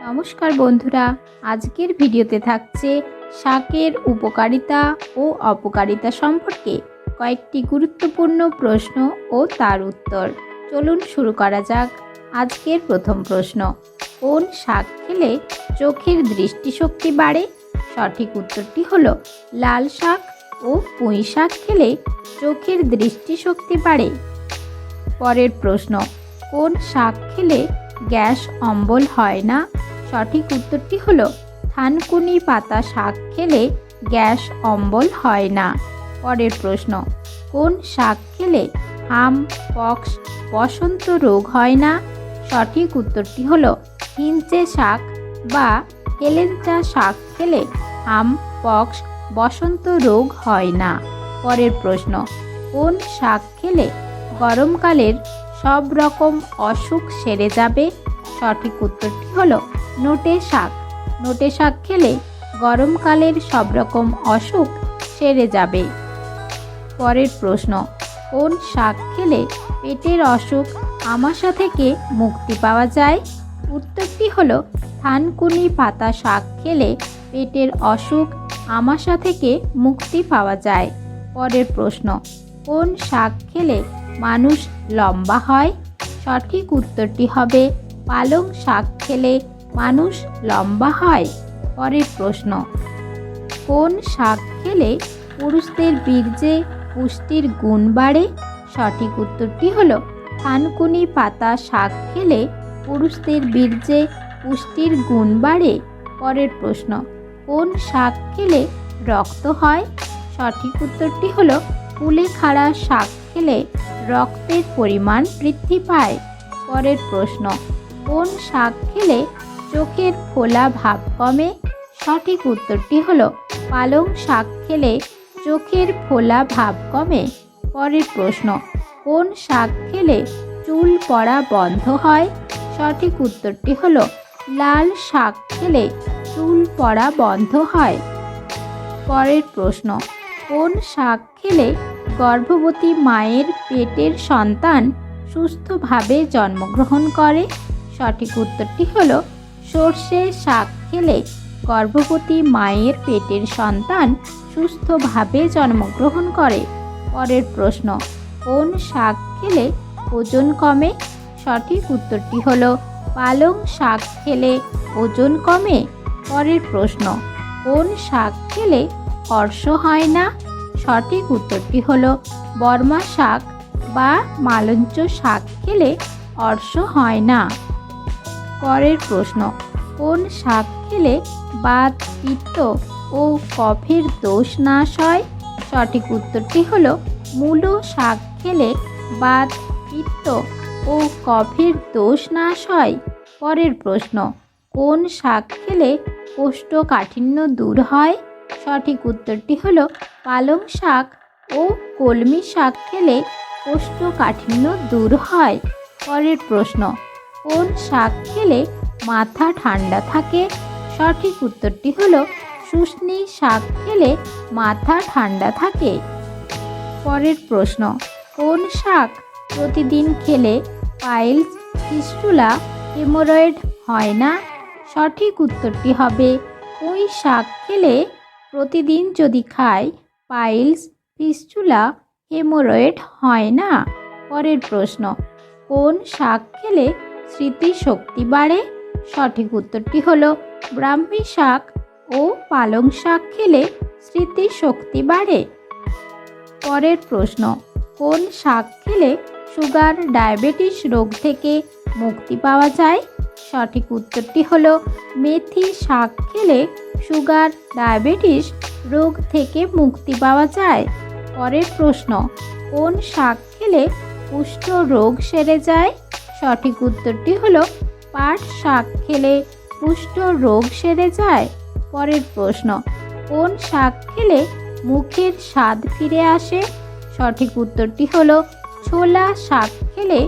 নমস্কার বন্ধুরা, আজকের ভিডিওতে থাকছে শাকের উপকারিতা ও অপকারিতা সম্পর্কে কয়েকটি গুরুত্বপূর্ণ প্রশ্ন ও তার উত্তর। চলুন শুরু করা যাক। আজকের প্রথম প্রশ্ন, কোন শাক খেলে চোখের দৃষ্টিশক্তি বাড়ে? সঠিক উত্তরটি হলো লাল শাক ও পুঁই শাক খেলে চোখের দৃষ্টিশক্তি বাড়ে। পরের প্রশ্ন, কোন শাক খেলে গ্যাস অম্বল হয় না? সঠিক উত্তরটি হলো থানকুনি পাতা শাক খেলে গ্যাস অম্বল হয় না। পরের প্রশ্ন, কোন শাক খেলে হাম, পক্স, বসন্ত রোগ হয় না? সঠিক উত্তরটি হলো হিঞ্চে শাক বা হেলেঞ্চা শাক খেলে হাম, পক্স, বসন্ত রোগ হয় না। পরের প্রশ্ন, কোন শাক খেলে গরমকালের সব রকম অসুখ সেরে যাবে? সঠিক উত্তরটি হলো নোটে শাক। নোটে শাক খেলে গরমকালের সব রকম অসুখ সেরে যাবে। পরের প্রশ্ন, কোন শাক খেলে পেটের অসুখ আমাশা থেকে মুক্তি পাওয়া যায়? উত্তরটি হলো থানকুনি পাতা শাক খেলে পেটের অসুখ আমাশা থেকে মুক্তি পাওয়া যায়। পরের প্রশ্ন, কোন শাক খেলে মানুষ লম্বা হয়? সঠিক উত্তরটি হবে পালং শাক খেলে মানুষ লম্বা হয়। পরের প্রশ্ন, কোন শাক খেলে পুরুষদের বীর্যে পুষ্টির গুণ বাড়ে? সঠিক উত্তরটি হলো থানকুনি পাতা শাক খেলে পুরুষদের বীর্যে পুষ্টির গুণ বাড়ে। পরের প্রশ্ন, কোন শাক খেলে রক্ত হয়? সঠিক উত্তরটি হলো কুলেখাড়া শাক খেলে রক্তের পরিমাণ বৃদ্ধি পায়। পরের প্রশ্ন, কোন শাক খেলে চোখের ফোলা ভাব কমে? সঠিক উত্তরটি হলো পালং শাক খেলে চোখের ফোলা ভাব কমে। পরের প্রশ্ন, কোন শাক খেলে চুল পড়া বন্ধ হয়? সঠিক উত্তরটি হলো লাল শাক খেলে চুল পড়া বন্ধ হয়। পরের প্রশ্ন, কোন শাক খেলে গর্ভবতী মায়ের পেটের সন্তান সুস্থভাবে জন্মগ্রহণ করে? সঠিক উত্তরটি হলো সর্ষে শাক খেলে গর্ভবতী মায়ের পেটের সন্তান সুস্থভাবে জন্মগ্রহণ করে। পরের প্রশ্ন, কোন শাক খেলে ওজন কমে? সঠিক উত্তরটি হলো পালং শাক খেলে ওজন কমে। পরের প্রশ্ন, কোন শাক খেলে অর্শ হয় না? সঠিক উত্তরটি হলো বর্মা শাক বা মালঞ্চ শাক খেলে অর্শ হয় না। পরের প্রশ্ন, কোন শাক খেলে বাত, পিত্ত ও কফের দোষ নাশ হয়? সঠিক উত্তরটি হলো মূলো শাক খেলে বাত, পিত্ত ও কফের দোষ নাশ হয়। পরের প্রশ্ন, কোন শাক খেলে কোষ্ঠকাঠিন্য দূর হয়? সঠিক উত্তরটি হলো পালং শাক ও কলমি শাক খেলে কোষ্ঠকাঠিন্য দূর হয়। পরের প্রশ্ন, কোন শাক খেলে মাথা ঠান্ডা থাকে? সঠিক উত্তরটি হলো শুষ্নী শাক খেলে মাথা ঠান্ডা থাকে। পরের প্রশ্ন, কোন শাক প্রতিদিন খেলে পাইলস, ফিস্টুলা, হেমোরয়েড হয় না? সঠিক উত্তরটি হবে পুঁই শাক খেলে প্রতিদিন যদি খায় পাইলস, ফিস্টুলা, হেমোরয়েড হয় না। পরের প্রশ্ন, কোন শাক খেলে স্মৃতিশক্তি বাড়ে? সঠিক উত্তরটি হলো ব্রাহ্মী শাক ও পালং শাক খেলে স্মৃতিশক্তি বাড়ে। পরের প্রশ্ন, কোন শাক খেলে সুগার, ডায়াবেটিস রোগ থেকে মুক্তি পাওয়া যায়? সঠিক উত্তরটি হলো মেথি শাক খেলে সুগার, ডায়াবেটিস রোগ থেকে মুক্তি পাওয়া যায়। পরের প্রশ্ন, কোন শাক খেলে কুষ্ঠ রোগ সেরে যায়? সঠিক উত্তরটি হলো পাট শাক খেলে কুষ্ঠ রোগ সেরে যায়। পরের প্রশ্ন, কোন শাক খেলে মুখের স্বাদ ফিরে আসে? সঠিক উত্তরটি হলো ছোলা শাক খেলে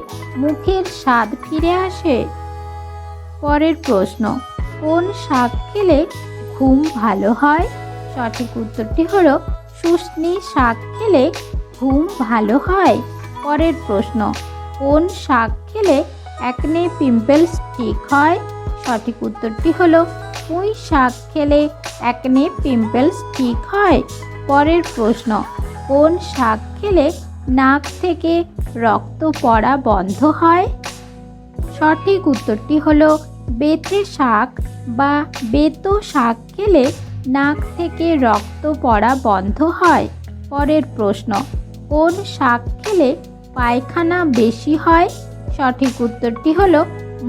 মুখের স্বাদ ফিরে আসে। পরের প্রশ্ন, কোন শাক খেলে ঘুম ভালো হয়? সঠিক উত্তরটি হলো শুষ্নী শাক খেলে ঘুম ভালো হয়। পরের প্রশ্ন, কোন শাক খেলে অ্যাকনে, পিম্পলস ঠিক হয়? সঠিক উত্তরটি হলো পুঁই শাক খেলে অ্যাকনে পিম্পলস ঠিক হয়। পরের প্রশ্ন, কোন শাক খেলে নাক থেকে রক্ত পড়া বন্ধ হয়? সঠিক উত্তরটি হলো বেথে শাক বা বেতো শাক খেলে নাক থেকে রক্ত পড়া বন্ধ হয়। পরের প্রশ্ন, কোন শাক খেলে পায়খানা বেশি হয়? সঠিক উত্তরটি হলো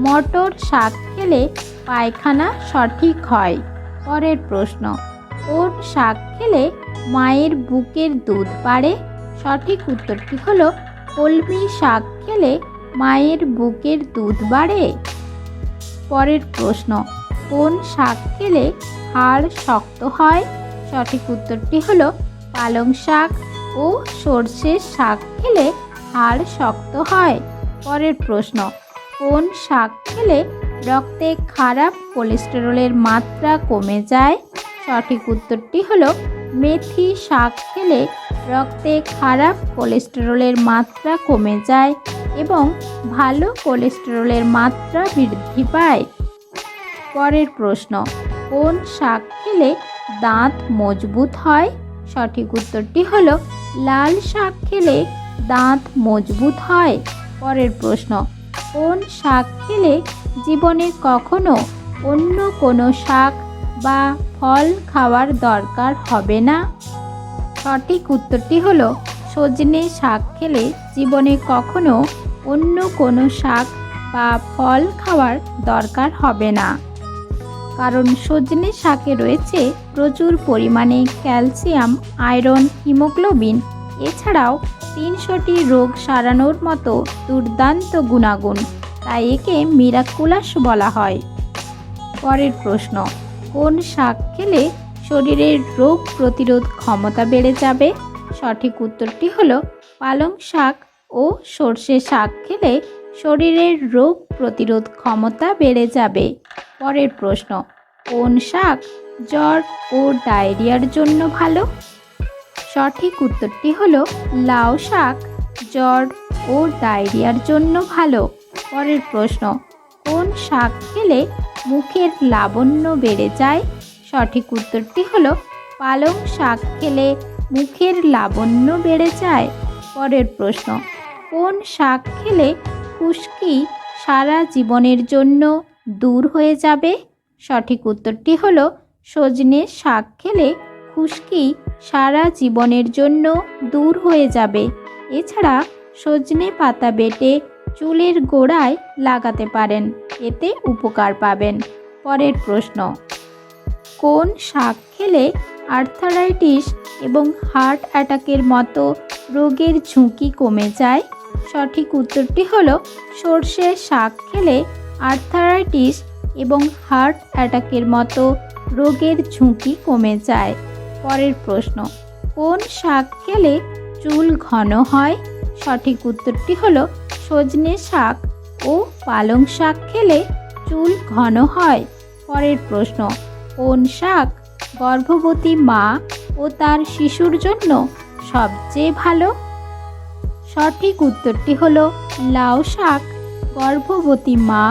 মটর শাক খেলে পায়খানা সঠিক হয়। পরের প্রশ্ন, কোন শাক খেলে মায়ের বুকের দুধ বাড়ে? সঠিক উত্তরটি হলো কলমি শাক খেলে মায়ের বুকের দুধ বাড়ে। পরের প্রশ্ন, কোন শাক খেলে হাড় শক্ত হয়? সঠিক উত্তরটি হলো পালং শাক ও সর্ষের শাক খেলে হাড় শক্ত হয়। পরের প্রশ্ন, কোন শাক খেলে রক্তে খারাপ কোলেস্টেরলের মাত্রা কমে যায়? সঠিক উত্তরটি হলো মেথি শাক খেলে রক্তে খারাপ কোলেস্টেরলের মাত্রা কমে যায় এবং ভালো কোলেস্টেরলের মাত্রা বৃদ্ধি পায়। পরের প্রশ্ন, কোন শাক খেলে দাঁত মজবুত হয়? সঠিক উত্তরটি হলো লাল শাক খেলে দাঁত মজবুত হয়। পরের প্রশ্ন, কোন শাক খেলে জীবনে কখনো অন্য কোনো শাক বা ফল খাওয়ার দরকার হবে না? সঠিক উত্তরটি হলো সজনে শাক খেলে জীবনে কখনো অন্য কোনো শাক বা ফল খাওয়ার দরকার হবে না, কারণ সজনে শাকে রয়েছে প্রচুর পরিমাণে ক্যালসিয়াম, আয়রন, হিমোগ্লোবিন, এছাড়াও 300টি রোগ সারানোর মতো দুর্দান্ত গুণাগুণ, তাই একে মিরাকুলাস বলা হয়। পরের প্রশ্ন, কোন শাক খেলে শরীরের রোগ প্রতিরোধ ক্ষমতা বেড়ে যাবে? সঠিক উত্তরটি হলো পালং শাক ও সর্ষে শাক খেলে শরীরের রোগ প্রতিরোধ ক্ষমতা বেড়ে যাবে। পরের প্রশ্ন, কোন শাক জ্বর ও ডায়রিয়ার জন্য ভালো? সঠিক উত্তরটি হলো লাউ শাক জ্বর ও ডায়রিয়ার জন্য ভালো। পরের প্রশ্ন, কোন শাক খেলে মুখের লাবণ্য বেড়ে যায়? সঠিক উত্তরটি হলো পালং শাক খেলে মুখের লাবণ্য বেড়ে যায়। পরের প্রশ্ন, কোন শাক খেলে খুশকি সারা জীবনের জন্য দূর হয়ে যাবে? সঠিক উত্তরটি হলো সজনে শাক খেলে খুশকি সারা জীবনের জন্য দূর হয়ে যাবে। এছাড়া সজনে পাতা বেটে চুলের গোড়ায় লাগাতে পারেন, এতে উপকার পাবেন। পরের প্রশ্ন, কোন শাক খেলে আর্থারাইটিস এবং হার্ট অ্যাটাকের মতো রোগের ঝুঁকি কমে যায়? সঠিক উত্তরটি হলো সর্ষে শাক খেলে আর্থারাইটিস এবং হার্ট অ্যাটাকের মতো রোগের ঝুঁকি কমে যায়। পরের প্রশ্ন, কোন শাক খেলে চুল ঘন হয়? সঠিক উত্তরটি হলো সজনে শাক ও পালং শাক খেলে চুল ঘন হয়। পরের প্রশ্ন, কোন শাক গর্ভবতী মা ও তার শিশুর জন্য সবচেয়ে ভালো? সঠিক উত্তরটি হলো লাউ শাক গর্ভবতী মা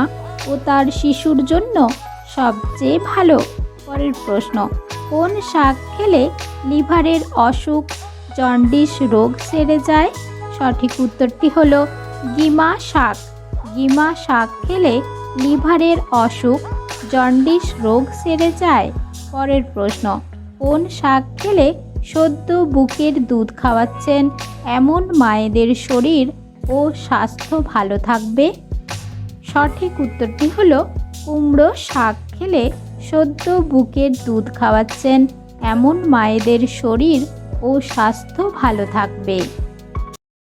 ও তার শিশুর জন্য সবচেয়ে ভালো। পরের প্রশ্ন, কোন শাক খেলে লিভারের অসুখ, জন্ডিস রোগ সেরে যায়? সঠিক উত্তরটি হলো গিমা শাক। গিমা শাক খেলে লিভারের অসুখ, জন্ডিস রোগ সেরে যায়। পরের প্রশ্ন, কোন শাক খেলে সদ্য বুকের দুধ খাওয়াচ্ছেন এমন মায়েদের শরীর ও স্বাস্থ্য ভালো থাকবে? সঠিক উত্তরটি হলো কুমড়ো শাক খেলে সদ্য বুকের দুধ খাওয়াচ্ছেন এমন মায়েদের শরীর ও স্বাস্থ্য ভালো থাকবে।